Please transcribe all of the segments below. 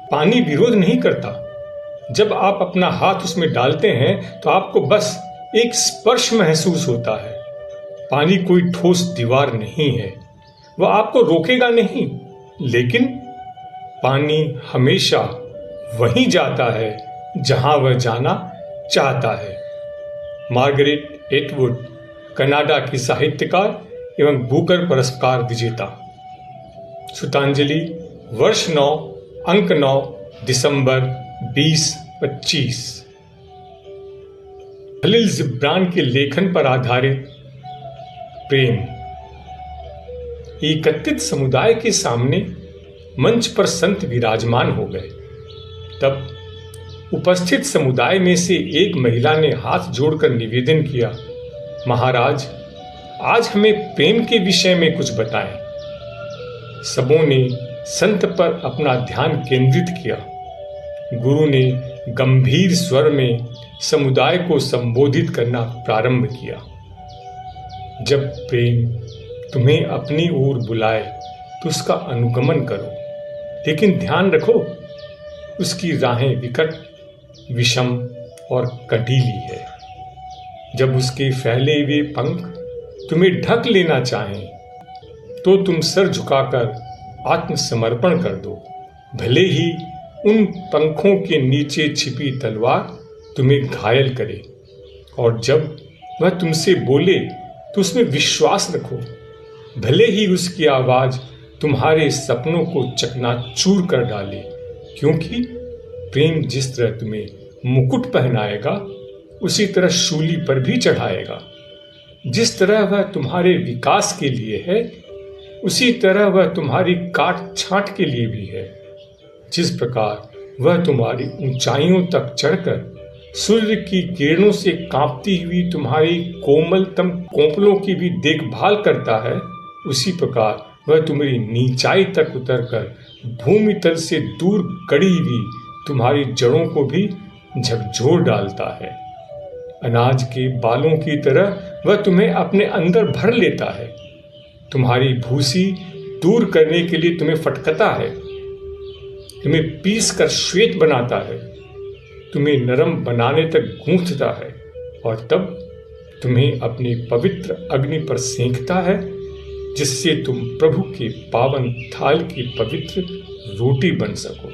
पानी विरोध नहीं करता। जब आप अपना हाथ उसमें डालते हैं तो आपको बस एक स्पर्श महसूस होता है। पानी कोई ठोस दीवार नहीं है, वह आपको रोकेगा नहीं, लेकिन पानी हमेशा वहीं जाता है जहां वह जाना चाहता है। मार्गरेट एटवुड, कनाडा की साहित्यकार एवं बुकर पुरस्कार विजेता। श्रुतांजलि, वर्ष 9, अंक 9, दिसंबर 2025। खलील जिब्रान के लेखन पर आधारित प्रेम। एकत्रित समुदाय के सामने मंच पर संत विराजमान हो गए। तब उपस्थित समुदाय में से एक महिला ने हाथ जोड़कर निवेदन किया, महाराज, आज हमें प्रेम के विषय में कुछ बताएं। सबों ने संत पर अपना ध्यान केंद्रित किया। गुरु ने गंभीर स्वर में समुदाय को संबोधित करना प्रारंभ किया। जब प्रेम तुम्हें अपनी ओर बुलाए तो उसका अनुगमन करो, लेकिन ध्यान रखो उसकी राहें विकट, विषम और कटीली है। जब उसके फैले हुए पंख तुम्हें ढक लेना चाहें तो तुम सर झुकाकर आत्मसमर्पण कर दो, भले ही उन पंखों के नीचे छिपी तलवार तुम्हें घायल करे। और जब वह तुमसे बोले तो उसमें विश्वास रखो, भले ही उसकी आवाज तुम्हारे सपनों को चकनाचूर कर डाले, क्योंकि प्रेम जिस तरह तुम्हें मुकुट पहनाएगा उसी तरह शूली पर भी चढ़ाएगा। जिस तरह वह तुम्हारे विकास के लिए है उसी तरह वह तुम्हारी काट छांट के लिए भी है। जिस प्रकार वह तुम्हारी ऊंचाइयों तक चढ़कर सूर्य की किरणों से कांपती हुई तुम्हारी कोमलतम कोंपलों की भी देखभाल करता है, उसी प्रकार वह तुम्हारी नीचाई तक उतरकर भूमि तल से दूर गड़ी हुई तुम्हारी जड़ों को भी झकझोर डालता है। अनाज के बालों की तरह वह तुम्हें अपने अंदर भर लेता है। तुम्हारी भूसी दूर करने के लिए तुम्हें फटकता है, तुम्हें पीस कर श्वेत बनाता है, तुम्हें नरम बनाने तक गूंथता है और तब तुम्हें अपनी पवित्र अग्नि पर सेंकता है, जिससे तुम प्रभु के पावन थाल की पवित्र रोटी बन सको।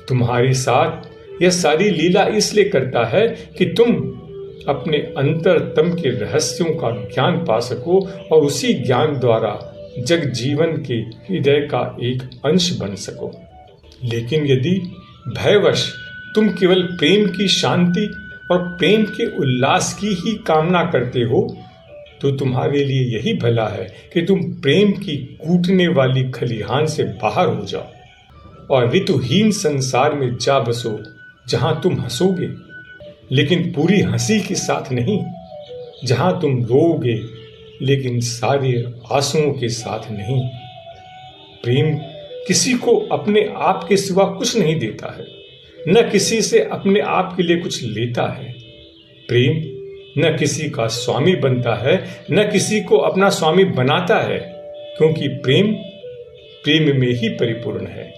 तुम्हारे साथ यह सारी लीला इसलिए करता है कि तुम अपने अंतरतम के रहस्यों का ज्ञान पा सको और उसी ज्ञान द्वारा जग जीवन के हृदय का एक अंश बन सको। लेकिन यदि भयवश तुम केवल प्रेम की शांति और प्रेम के उल्लास की ही कामना करते हो तो तुम्हारे लिए यही भला है कि तुम प्रेम की कूटने वाली खलिहान से बाहर हो जाओ और ऋतुहीन संसार में जा बसो, जहां तुम हंसोगे लेकिन पूरी हंसी के साथ नहीं, जहां तुम रोओगे लेकिन सारे आंसुओं के साथ नहीं। प्रेम किसी को अपने आप के सिवा कुछ नहीं देता है, न किसी से अपने आप के लिए कुछ लेता है। प्रेम न किसी का स्वामी बनता है, न किसी को अपना स्वामी बनाता है, क्योंकि प्रेम प्रेम में ही परिपूर्ण है।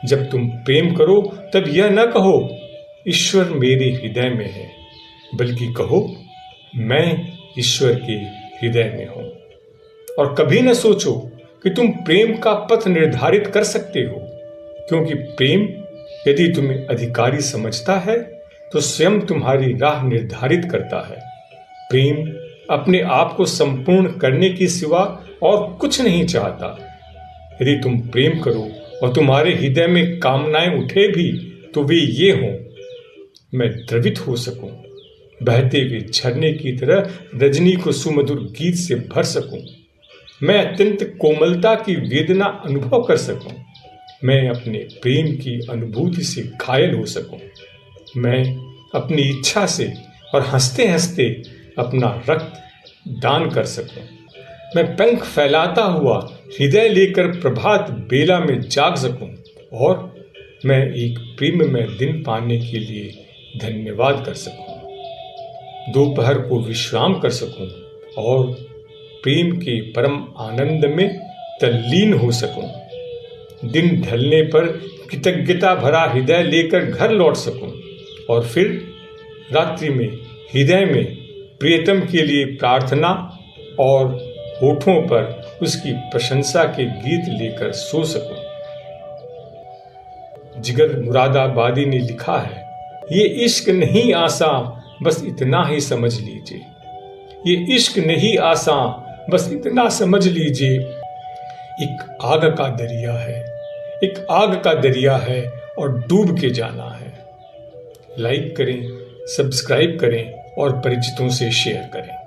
जब तुम प्रेम करो तब यह न कहो ईश्वर मेरे हृदय में है, बल्कि कहो मैं ईश्वर के हृदय में हूं। और कभी न सोचो कि तुम प्रेम का पथ निर्धारित कर सकते हो, क्योंकि प्रेम यदि तुम्हें अधिकारी समझता है तो स्वयं तुम्हारी राह निर्धारित करता है। प्रेम अपने आप को संपूर्ण करने के सिवा और कुछ नहीं चाहता। यदि तुम प्रेम करो और तुम्हारे हृदय में कामनाएं उठे भी तो वे ये हों, मैं द्रवित हो सकूं, बहते हुए झरने की तरह रजनी को सुमधुर गीत से भर सकूं, मैं अत्यंत कोमलता की वेदना अनुभव कर सकूं, मैं अपने प्रेम की अनुभूति से घायल हो सकूं, मैं अपनी इच्छा से और हंसते हंसते अपना रक्त दान कर सकूं, मैं पंख फैलाता हुआ हृदय लेकर प्रभात बेला में जाग सकूं और मैं एक प्रेम में दिन पाने के लिए धन्यवाद कर सकूं, दोपहर को विश्राम कर सकूं और प्रेम के परम आनंद में तल्लीन हो सकूं। दिन ढलने पर कृतज्ञता भरा हृदय लेकर घर लौट सकूं और फिर रात्रि में हृदय में प्रियतम के लिए प्रार्थना और होठों पर उसकी प्रशंसा के गीत लेकर सो सकूं। जिगर मुरादाबादी ने लिखा है, ये इश्क नहीं आसान, बस इतना ही समझ लीजिए। ये इश्क नहीं आसान, बस इतना समझ लीजिए। एक आग का दरिया है, एक आग का दरिया है और डूब के जाना है। लाइक करें, सब्सक्राइब करें और परिचितों से शेयर करें।